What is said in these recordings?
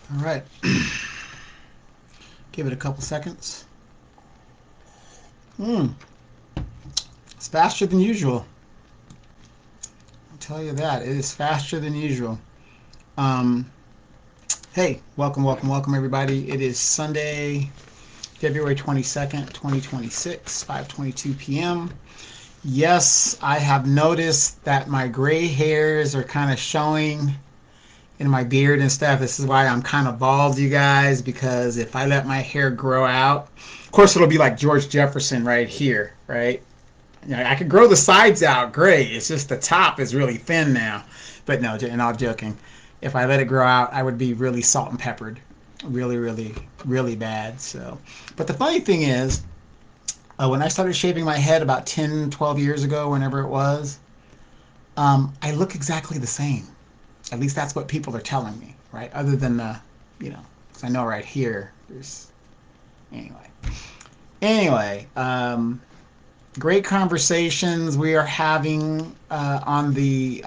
All right. Give it a couple seconds. Mm, it's faster than usual. I'll tell you that. It is faster than usual. Um, hey, welcome, everybody. It is Sunday, February 22nd, 2026, 5:22 p.m. Yes, I have noticed that my gray hairs are kind of showing in my beard and stuff. This is why I'm kind of bald, you guys, because if I let my hair grow out, of course it'll be like George Jefferson right here, right? You know, I could grow the sides out great. It's just the top is really thin now. But no, and all joking. If I let it grow out, I would be really salt and peppered. Really bad. So, but the funny thing is, when I started shaving my head about 10, 12 years ago, whenever it was, I look exactly the same. At least that's what people are telling me, right? Other than the, you know, because I know right here, there's, anyway. Anyway, great conversations we are having on the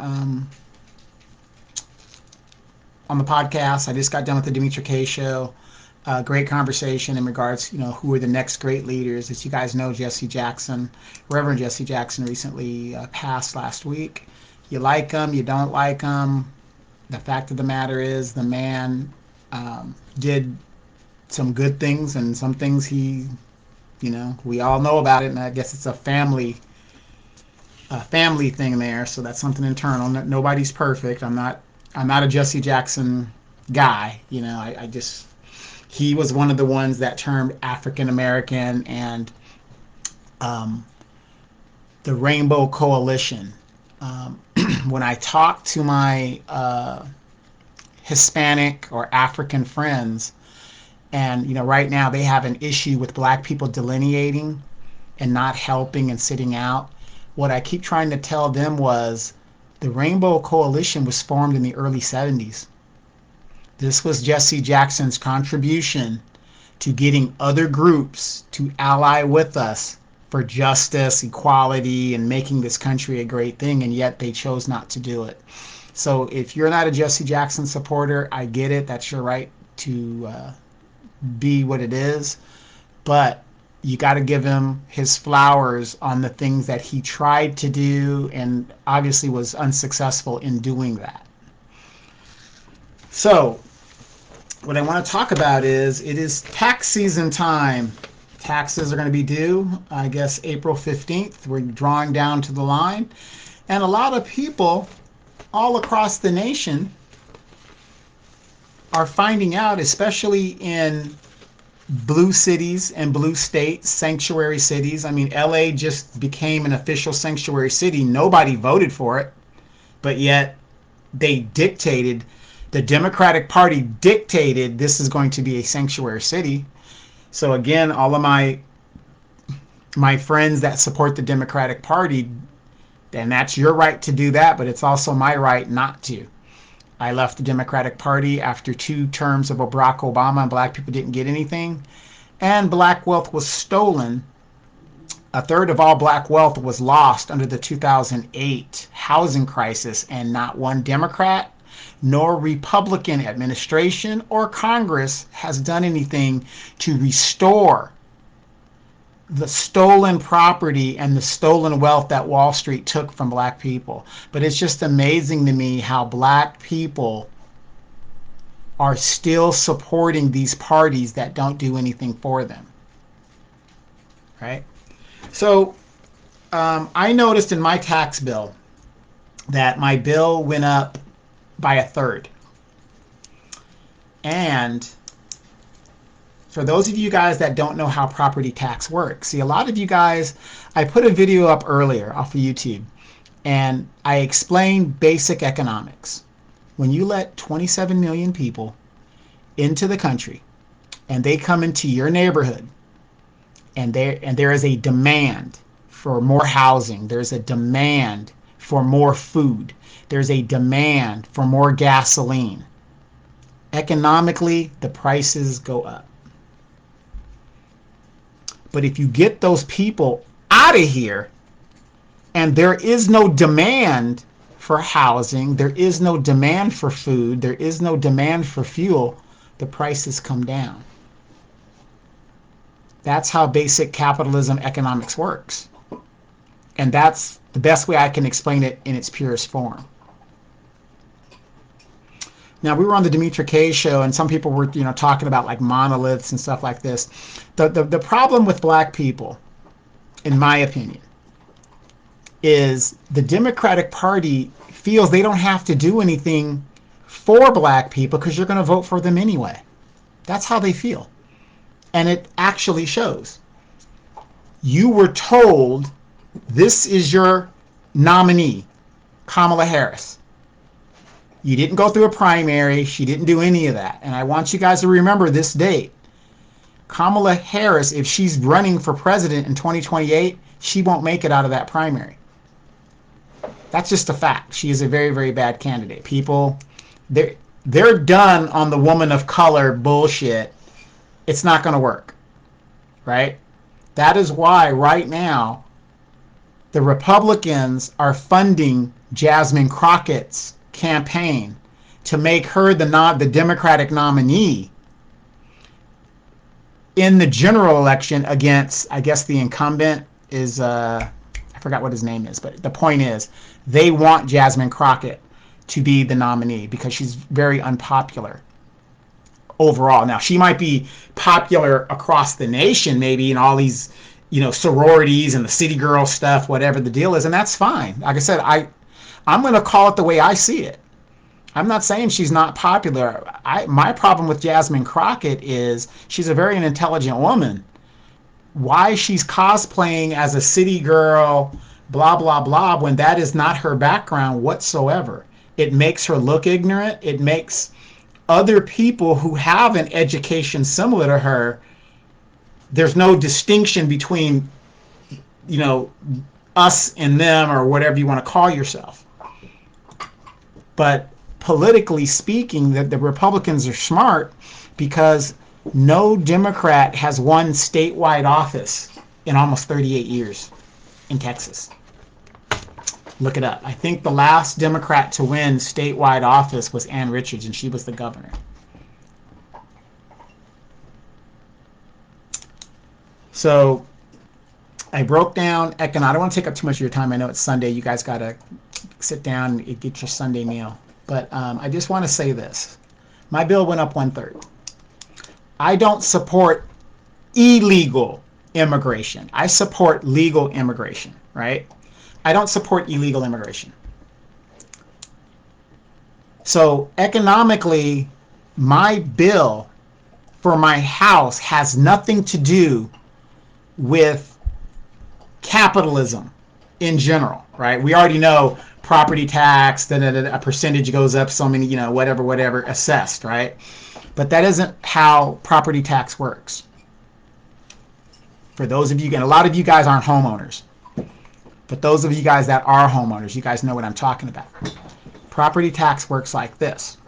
podcast. I just got done with the Demetra K show. Great conversation in regards, who are the next great leaders. As you guys know, Jesse Jackson, Reverend Jesse Jackson, recently passed last week. You like him, you don't like him. The fact of the matter is, the man did some good things, and some things we all know about it. And I guess it's a family thing there, so that's something internal. Nobody's perfect. I'm not a Jesse Jackson guy. I just he was one of the ones that termed African American and um, the Rainbow Coalition. Um, when I talk to my Hispanic or African friends, and right now they have an issue with black people delineating and not helping and sitting out. What I keep trying to tell them was the Rainbow Coalition was formed in the early 70s. This was Jesse Jackson's contribution to getting other groups to ally with us for justice, equality, and making this country a great thing, and yet they chose not to do it. So if you're not a Jesse Jackson supporter, I get it. That's your right to be what it is. But you got to give him his flowers on the things that he tried to do and obviously was unsuccessful in doing that. So, what I want to talk about is it is tax season time. Taxes are going to be due, I guess, April 15th. We're drawing down to the line. And a lot of people all across the nation are finding out, especially in blue cities and blue states, sanctuary cities. I mean, LA just became an official sanctuary city. Nobody voted for it, but yet they dictated, the Democratic Party dictated this is going to be a sanctuary city. So again, all of my friends that support the Democratic Party, and that's your right to do that, but it's also my right not to. I left the Democratic Party after 2 terms of Barack Obama, and black people didn't get anything. And black wealth was stolen. A third of all black wealth was lost under the 2008 housing crisis, and not one Democrat nor Republican administration or Congress has done anything to restore the stolen property and the stolen wealth that Wall Street took from black people. But it's just amazing to me how black people are still supporting these parties that don't do anything for them. Right? So I noticed in my tax bill that my bill went up by a third. And for those of you guys that don't know how property tax works, see, a lot of you guys, I put a video up earlier off of YouTube, and I explained basic economics. When you let 27 million people into the country and they come into your neighborhood, and there is a demand for more housing, there's a demand for more food, there's a demand for more gasoline. Economically, the prices go up. But if you get those people out of here and there is no demand for housing, there is no demand for food, there is no demand for fuel, the prices come down. That's how basic capitalism economics works. And that's the best way I can explain it in its purest form. Now, we were on the Demetra K show, and some people were, talking about like monoliths and stuff like this. The problem with black people, in my opinion, is the Democratic Party feels they don't have to do anything for black people because you're going to vote for them anyway. That's how they feel. And it actually shows. You were told this is your nominee, Kamala Harris. You didn't go through a primary. She didn't do any of that. And I want you guys to remember this date. Kamala Harris, if she's running for president in 2028, she won't make it out of that primary. That's just a fact. She is a very, very bad candidate. People, they're done on the woman of color bullshit. It's not going to work, right? That is why right now the Republicans are funding Jasmine Crockett's campaign to make her the Democratic nominee in the general election against, I guess the incumbent is, I forgot what his name is, but the point is they want Jasmine Crockett to be the nominee because she's very unpopular overall. Now, she might be popular across the nation, maybe in all these, sororities and the city girl stuff, whatever the deal is, and that's fine. Like I said, I'm going to call it the way I see it. I'm not saying she's not popular. My problem with Jasmine Crockett is she's a very intelligent woman. Why she's cosplaying as a city girl, blah, blah, blah, when that is not her background whatsoever. It makes her look ignorant. It makes other people who have an education similar to her, there's no distinction between, us and them or whatever you want to call yourself. But politically speaking, the Republicans are smart because no Democrat has won statewide office in almost 38 years in Texas. Look it up. I think the last Democrat to win statewide office was Ann Richards, and she was the governor. So I broke down I don't want to take up too much of your time. I know it's Sunday. You guys got to sit down and get your Sunday meal. But I just want to say this. My bill went up 1/3. I don't support illegal immigration. I support legal immigration, right? I don't support illegal immigration. So economically, my bill for my house has nothing to do with capitalism in general, right? We already know property tax, then a percentage goes up so many, whatever, assessed, right? But that isn't how property tax works. For those of you, and a lot of you guys aren't homeowners, but those of you guys that are homeowners, you guys know what I'm talking about. Property tax works like this.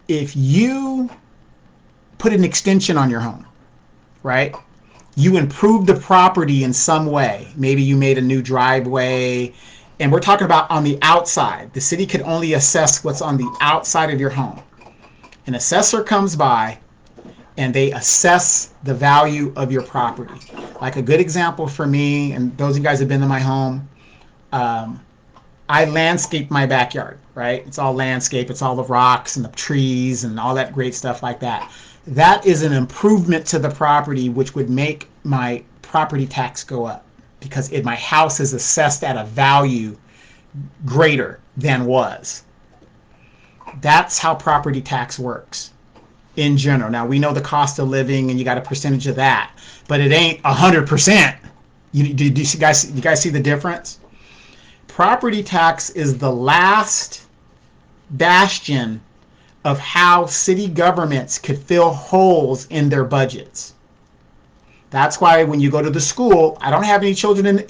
If you put an extension on your home, right? You improved the property in some way. Maybe you made a new driveway, and we're talking about on the outside. The city could only assess what's on the outside of your home. An assessor comes by and they assess the value of your property. Like a good example for me, and those of you guys have been to my home, I landscaped my backyard, right? It's all landscape. It's all the rocks and the trees and all that great stuff like that. That is an improvement to the property, which would make my property tax go up because my house is assessed at a value greater than was. That's how property tax works in general. Now, we know the cost of living and you got a percentage of that, but it ain't 100%. Do you guys see the difference? Property tax is the last bastion of how city governments could fill holes in their budgets. That's why when you go to the school, I don't have any children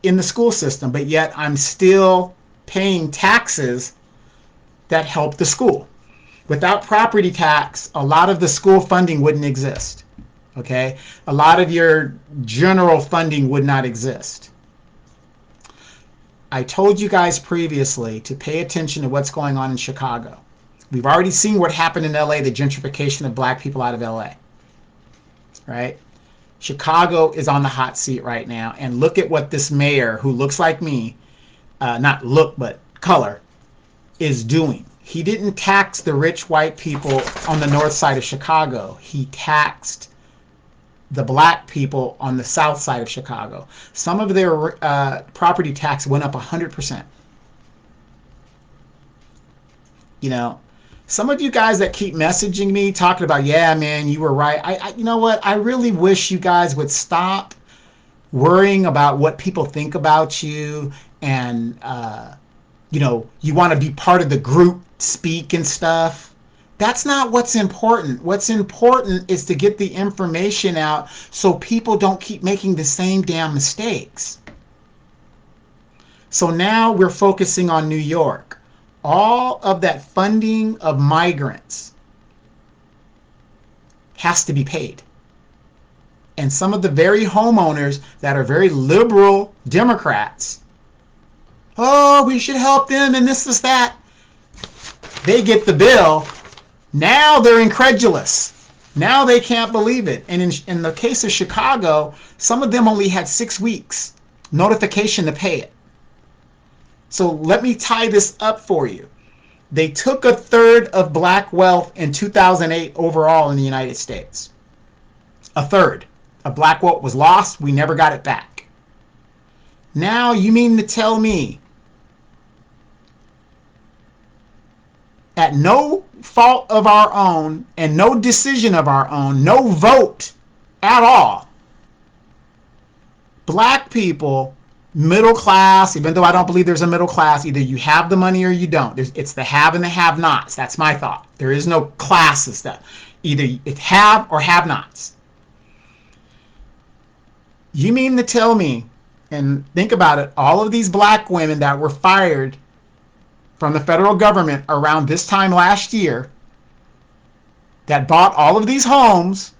in the school system, but yet I'm still paying taxes that help the school. Without property tax, a lot of the school funding wouldn't exist. Okay? A lot of your general funding would not exist. I told you guys previously to pay attention to what's going on in Chicago. We've already seen what happened in LA, the gentrification of black people out of LA, right? Chicago is on the hot seat right now. And look at what this mayor, who looks like me, not look, but color, is doing. He didn't tax the rich white people on the north side of Chicago. He taxed the black people on the south side of Chicago. Some of their property tax went up 100%. You know, some of you guys that keep messaging me talking about, yeah, man, you were right. You know what? I really wish you guys would stop worrying about what people think about you and, you know, you want to be part of the group speak and stuff. That's not what's important. What's important is to get the information out so people don't keep making the same damn mistakes. So now we're focusing on New York. All of that funding of migrants has to be paid. And some of the very homeowners that are very liberal Democrats, oh, we should help them and this, that. They get the bill. Now they're incredulous. Now they can't believe it. And in the case of Chicago, some of them only had 6 weeks notification to pay it. So let me tie this up for you. They took a third of black wealth in 2008 overall in the United States. A third of black wealth was lost. We never got it back. Now you mean to tell me at no fault of our own and no decision of our own, no vote at all, black people, middle class, even though I don't believe there's a middle class, either you have the money or you don't. It's the have and the have-nots. That's my thought. There is no classes that either it's have or have-nots. You mean to tell me, and think about it, all of these black women that were fired from the federal government around this time last year that bought all of these homes,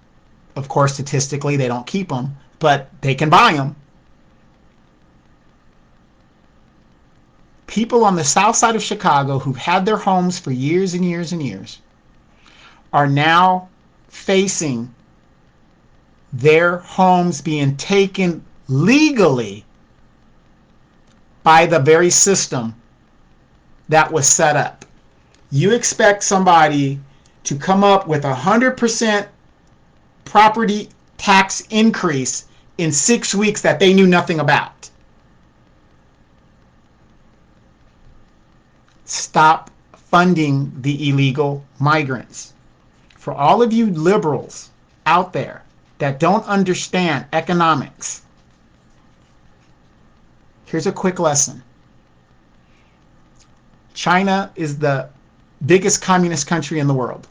of course, statistically, they don't keep them, but they can buy them. People on the south side of Chicago who've had their homes for years and years and years are now facing their homes being taken legally by the very system that was set up. You expect somebody to come up with 100% property tax increase in 6 weeks that they knew nothing about. Stop funding the illegal migrants. For all of you liberals out there that don't understand economics, here's a quick lesson. China is the biggest communist country in the world.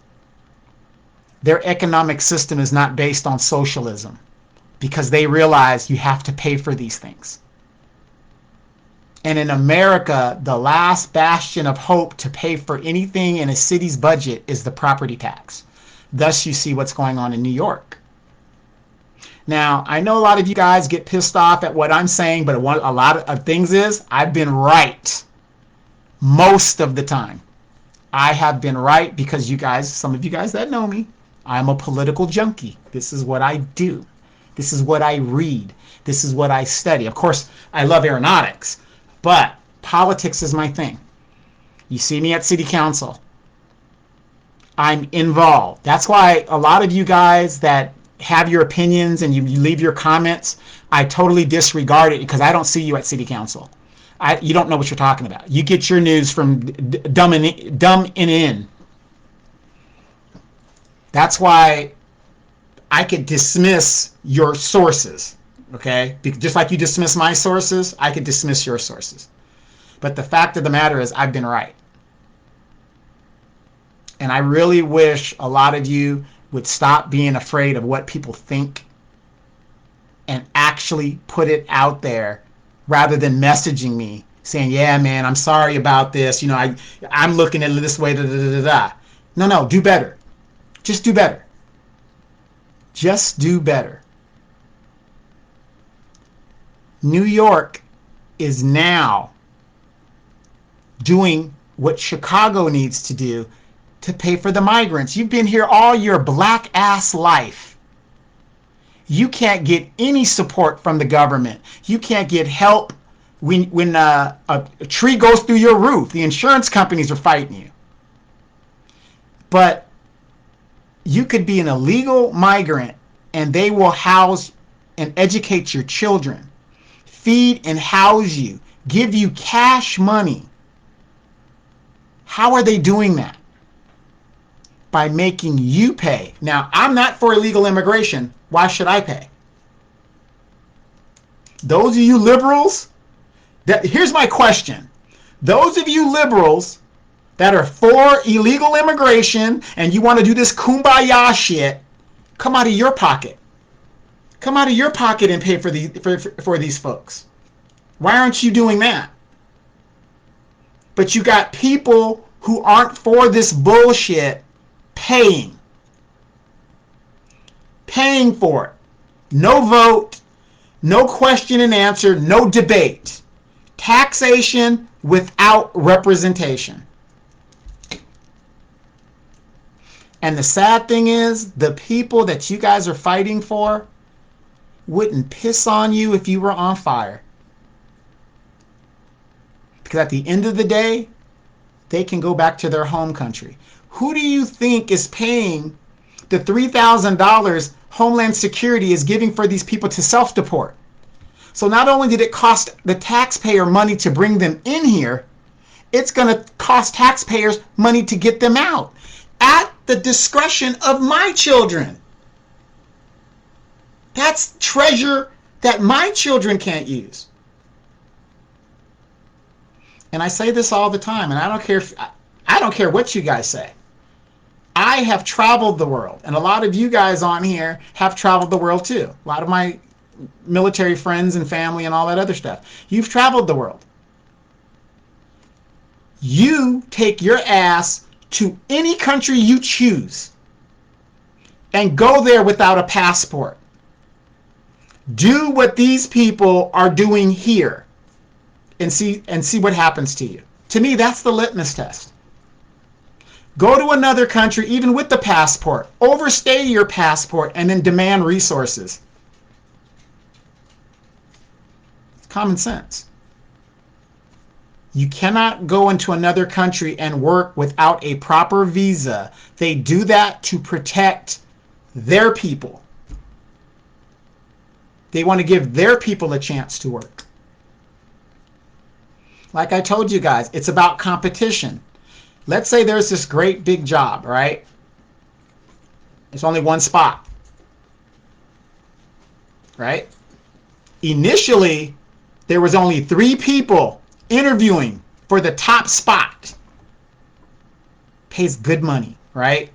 Their economic system is not based on socialism because they realize you have to pay for these things. And in America, the last bastion of hope to pay for anything in a city's budget is the property tax. Thus, you see what's going on in New York. Now, I know a lot of you guys get pissed off at what I'm saying, but a lot of things is I've been right most of the time. I have been right because you guys, some of you guys that know me, I'm a political junkie. This is what I do. This is what I read. This is what I study. Of course, I love aeronautics, but politics is my thing. You see me at city council. I'm involved. That's why a lot of you guys that have your opinions and you leave your comments, I totally disregard it because I don't see you at city council. You don't know what you're talking about. You get your news from dumb and in. That's why I could dismiss your sources, okay? Just like you dismiss my sources, I could dismiss your sources. But the fact of the matter is I've been right. And I really wish a lot of you would stop being afraid of what people think and actually put it out there rather than messaging me saying, yeah, man, I'm sorry about this. You know, I'm looking at it this way, da, da, da, da. No, do better. Just do better. Just do better. New York is now doing what Chicago needs to do to pay for the migrants. You've been here all your black ass life. You can't get any support from the government. You can't get help when a tree goes through your roof. The insurance companies are fighting you. But you could be an illegal migrant and they will house and educate your children, feed and house you, give you cash money. How are they doing that? By making you pay. Now, I'm not for illegal immigration. Why should I pay? Those of you liberals, here's my question. Those of you liberals that are for illegal immigration and you want to do this kumbaya shit, come out of your pocket. Come out of your pocket and pay for these folks. Why aren't you doing that? But you got people who aren't for this bullshit paying for it. No vote, no question and answer, no debate. Taxation without representation. And the sad thing is, the people that you guys are fighting for wouldn't piss on you if you were on fire. Because at the end of the day, they can go back to their home country. Who do you think is paying the $3,000 Homeland Security is giving for these people to self-deport? So not only did it cost the taxpayer money to bring them in here, it's going to cost taxpayers money to get them out at the discretion of my children. That's treasure that my children can't use. And I say this all the time, and I don't care what you guys say. I have traveled the world, and a lot of you guys on here have traveled the world too. A lot of my military friends and family and all that other stuff. You've traveled the world. You take your ass to any country you choose and go there without a passport. Do what these people are doing here and see what happens to you. To me, that's the litmus test. Go to another country, even with the passport. Overstay your passport and then demand resources. It's common sense. You cannot go into another country and work without a proper visa. They do that to protect their people. They want to give their people a chance to work. Like I told you guys, it's about competition. Let's say there's this great big job, right? It's only one spot, right? Initially, there was only 3 people interviewing for the top spot. Pays good money, right?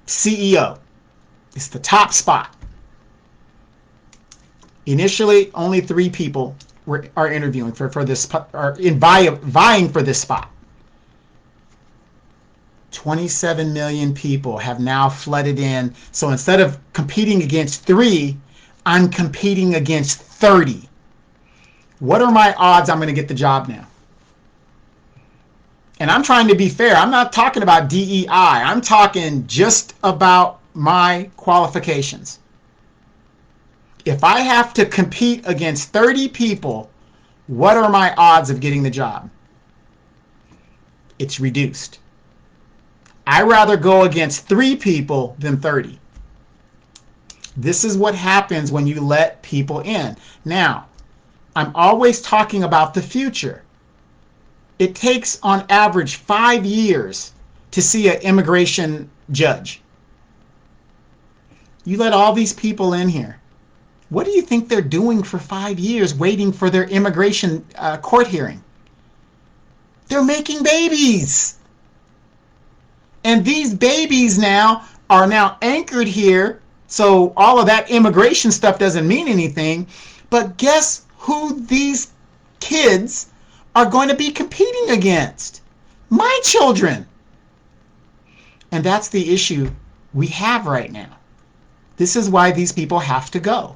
CEO. It's the top spot. Initially, only 3 people are interviewing for this, are vying for this spot. 27 million people have now flooded in. So instead of competing against 3, I'm competing against 30. What are my odds I'm going to get the job now? And I'm trying to be fair. I'm not talking about DEI. I'm talking just about my qualifications. If I have to compete against 30 people, what are my odds of getting the job? It's reduced. I'd rather go against 3 people than 30. This is what happens when you let people in. Now, I'm always talking about the future. It takes on average 5 years to see an immigration judge. You let all these people in here. What do you think they're doing for 5 years waiting for their immigration court hearing? They're making babies. And these babies now are now anchored here. So all of that immigration stuff doesn't mean anything. But guess who these kids are going to be competing against? My children. And that's the issue we have right now. This is why these people have to go.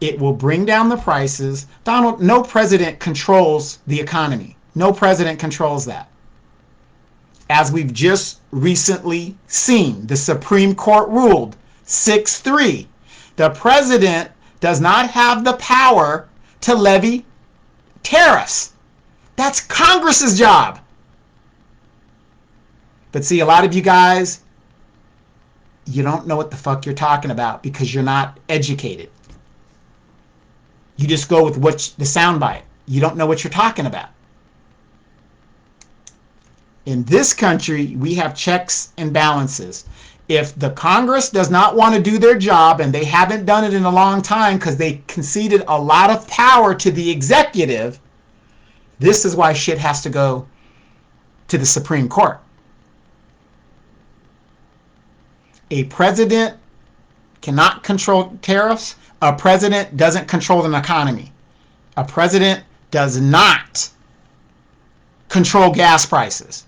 It will bring down the prices. Donald, no president controls the economy. No president controls that. As we've just recently seen, the Supreme Court ruled 6-3. The president does not have the power to levy tariffs. That's Congress's job. But see, a lot of you guys, you don't know what the fuck you're talking about because you're not educated. You just go with the soundbite. You don't know what you're talking about. In this country, we have checks and balances. If the Congress does not want to do their job, and they haven't done it in a long time because they conceded a lot of power to the executive, this is why shit has to go to the Supreme Court. A president cannot control tariffs. A president doesn't control an economy. A president does not control gas prices.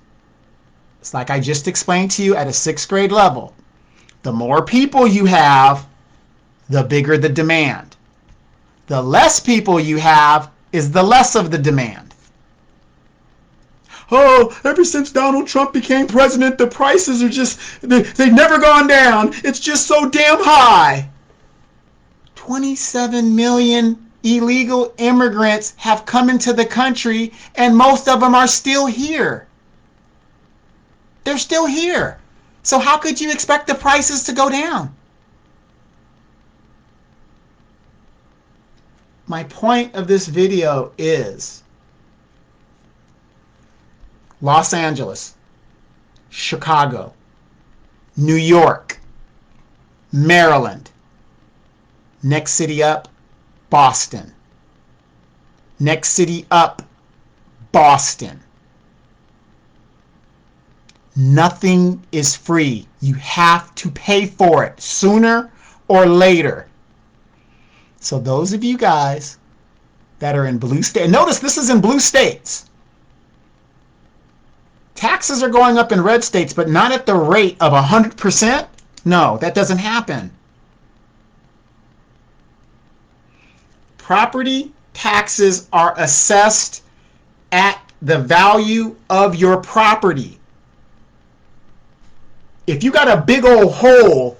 It's like I just explained to you at a 6th grade level. The more people you have, the bigger the demand. The less people you have is the less of the demand. Oh, ever since Donald Trump became president, the prices are just, they've never gone down. It's just so damn high. 27 million illegal immigrants have come into the country, and most of them are still here. They're still here. So how could you expect the prices to go down? My point of this video is Los Angeles, Chicago, New York, Maryland. Next city up, Boston. Next city up, Boston. Nothing is free. You have to pay for it sooner or later. So those of you guys that are in blue states, notice this is in blue states. Taxes are going up in red states, but not at the rate of 100%. No, that doesn't happen. Property taxes are assessed at the value of your property. If you got a big old hole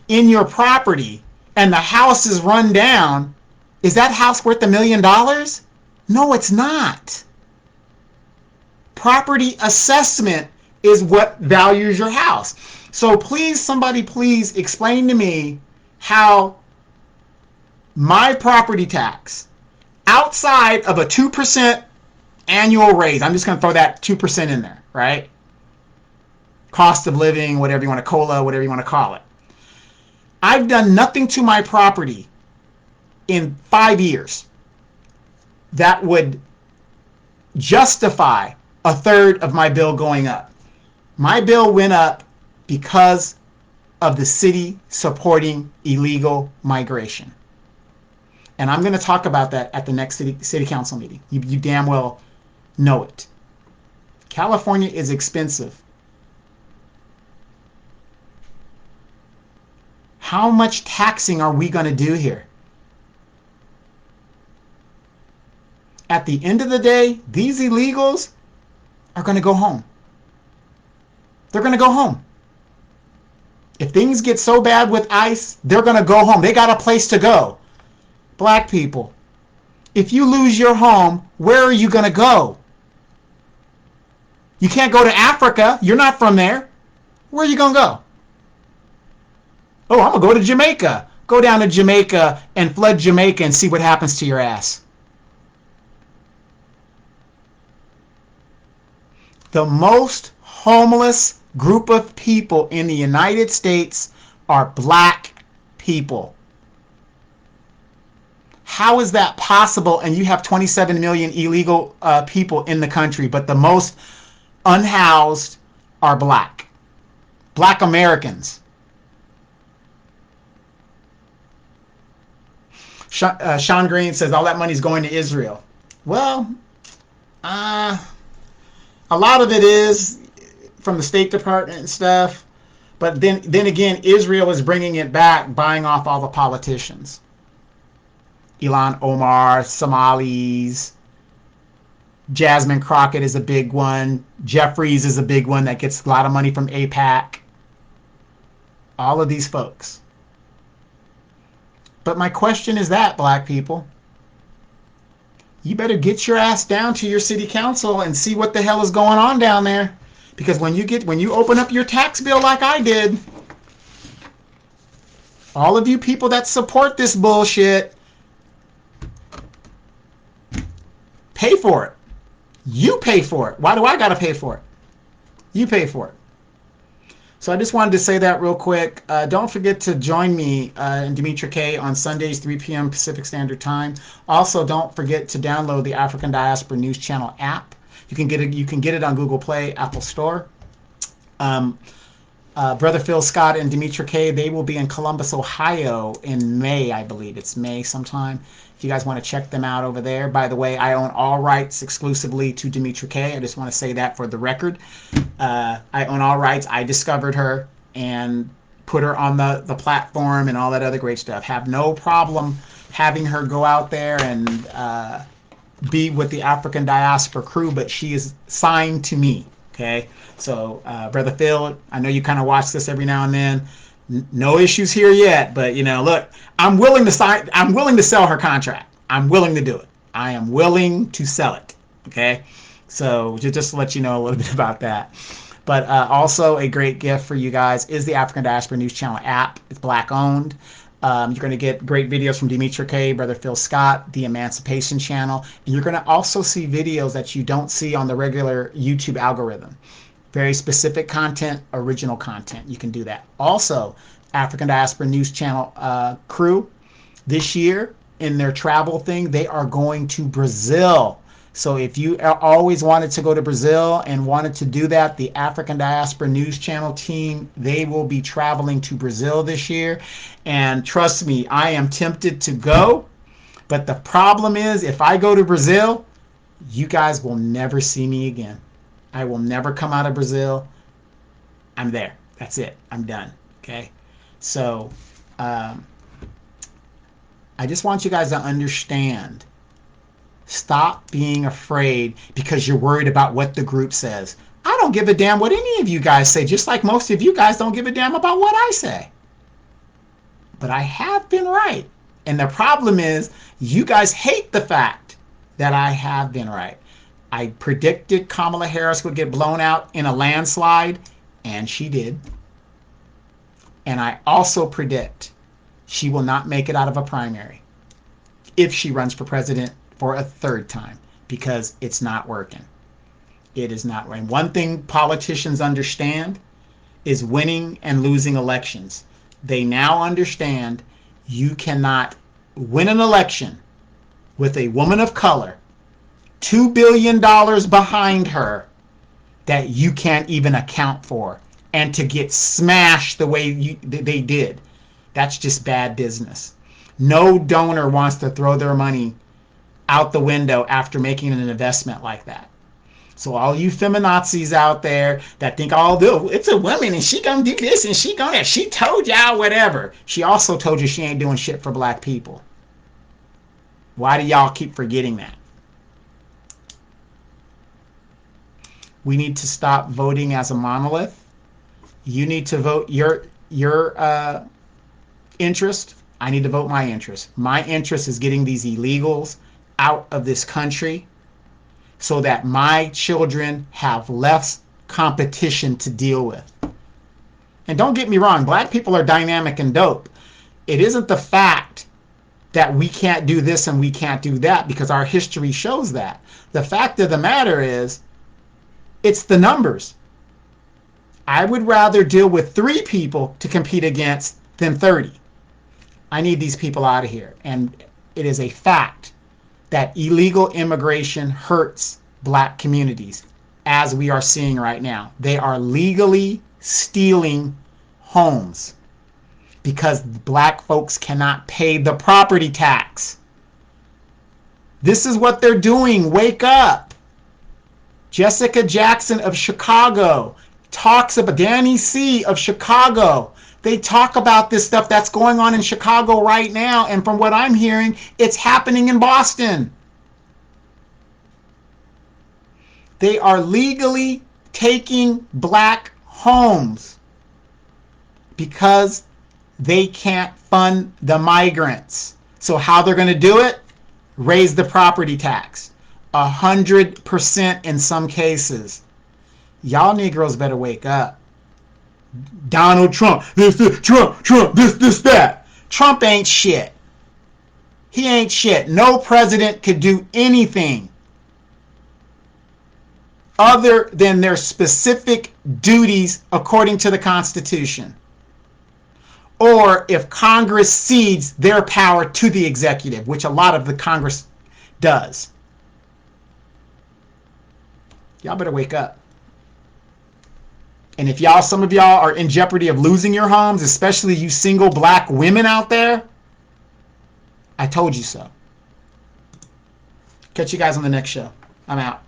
in your property and the house is run down, is that house worth $1 million? No, it's not. Property assessment is what values your house. So please, somebody please explain to me how my property tax outside of a 2% annual raise, I'm just going to throw that 2% in there, right? Cost of living, whatever you want to, COLA, whatever you want to call it. I've done nothing to my property in 5 years that would justify a third of my bill going up. My bill went up because of the city supporting illegal migration. And I'm going to talk about that at the next city council meeting. You damn well know it. California is expensive. How much taxing are we going to do here? At the end of the day, these illegals are going to go home. They're going to go home. If things get so bad with ICE, they're going to go home. They got a place to go. Black people, if you lose your home, where are you going to go? You can't go to Africa. You're not from there. Where are you going to go? Oh, I'm going to go to Jamaica. Go down to Jamaica and flood Jamaica and see what happens to your ass. The most homeless group of people in the United States are black people. How is that possible? And you have 27 million illegal people in the country, but the most unhoused are black. Black Americans. Sean Green says all that money's going to Israel. Well, a lot of it is from the State Department and stuff, but then again, Israel is bringing it back, buying off all the politicians. Ilhan Omar, Somalis. Jasmine Crockett is a big one. Jeffries is a big one that gets a lot of money from AIPAC. All of these folks. But my question is that, black people, you better get your ass down to your city council and see what the hell is going on down there. Because when you open up your tax bill like I did, all of you people that support this bullshit, pay for it. You pay for it. Why do I got to pay for it? You pay for it. So I just wanted to say that real quick. Don't forget to join me and Demetra K on Sundays, 3 p.m. Pacific Standard Time. Also, don't forget to download the African Diaspora News Channel app. You can get it on Google Play, Apple Store. Brother Phil Scott and Demetra K, they will be in Columbus, Ohio in May, I believe. It's May sometime. If you guys want to check them out over there. By the way, I own all rights exclusively to Demetra K. I just want to say that for the record. I own all rights. I discovered her and put her on the platform and all that other great stuff. Have no problem having her go out there and be with the African Diaspora crew, but she is signed to me. Okay, so Brother Phil, I know you kind of watch this every now and then. No issues here yet, but look, I'm willing to sell her contract. I'm willing to do it. I am willing to sell it. Okay, so just to let you know a little bit about that. But also a great gift for you guys is the African Diaspora News Channel app. It's black owned. You're going to get great videos from Demetra K, Brother Phil Scott, the Emancipation Channel, and you're going to also see videos that you don't see on the regular YouTube algorithm. Very specific content, original content. You can do that. Also, African Diaspora News Channel crew, this year in their travel thing, they are going to Brazil. So if you always wanted to go to Brazil and wanted to do that, the African Diaspora News Channel team, they will be traveling to Brazil this year. And trust me, I am tempted to go. But the problem is, if I go to Brazil, you guys will never see me again. I will never come out of Brazil. I'm there. That's it. I'm done. Okay? So, I just want you guys to understand. Stop being afraid because you're worried about what the group says. I don't give a damn what any of you guys say, just like most of you guys don't give a damn about what I say. But I have been right. And the problem is, you guys hate the fact that I have been right. I predicted Kamala Harris would get blown out in a landslide, and she did. And I also predict she will not make it out of a primary if she runs for president for a third time, because it's not working. It is not working. One thing politicians understand is winning and losing elections. They now understand you cannot win an election with a woman of color, $2 billion behind her, that you can't even account for, and to get smashed the way they did. That's just bad business. No donor wants to throw their money out the window after making an investment like that. So all you feminazis out there that think, oh, it's a woman and she gonna do this and she told y'all whatever. She also told you she ain't doing shit for black people. Why do y'all keep forgetting that? We need to stop voting as a monolith. You need to vote your interest. I need to vote my interest. My interest is getting these illegals out of this country so that my children have less competition to deal with. And don't get me wrong, black people are dynamic and dope. It isn't the fact that we can't do this and we can't do that, because our history shows that. The fact of the matter is, it's the numbers. I would rather deal with 3 people to compete against than 30. I need these people out of here. And it is a fact that illegal immigration hurts black communities, as we are seeing right now. They are legally stealing homes because black folks cannot pay the property tax. This is what they're doing. Wake up. Jessica Jackson of Chicago talks about, Danny C. of Chicago They talk about this stuff that's going on in Chicago right now, and from what I'm hearing, it's happening in Boston. They are legally taking black homes because they can't fund the migrants. So how they're going to do it? Raise the property tax. 100% in some cases. Y'all Negroes better wake up. Donald Trump, this, Trump, this, that. Trump ain't shit. He ain't shit. No president could do anything other than their specific duties according to the Constitution. Or if Congress cedes their power to the executive, which a lot of the Congress does. Y'all better wake up. And if some of y'all are in jeopardy of losing your homes, especially you single black women out there, I told you so. Catch you guys on the next show. I'm out.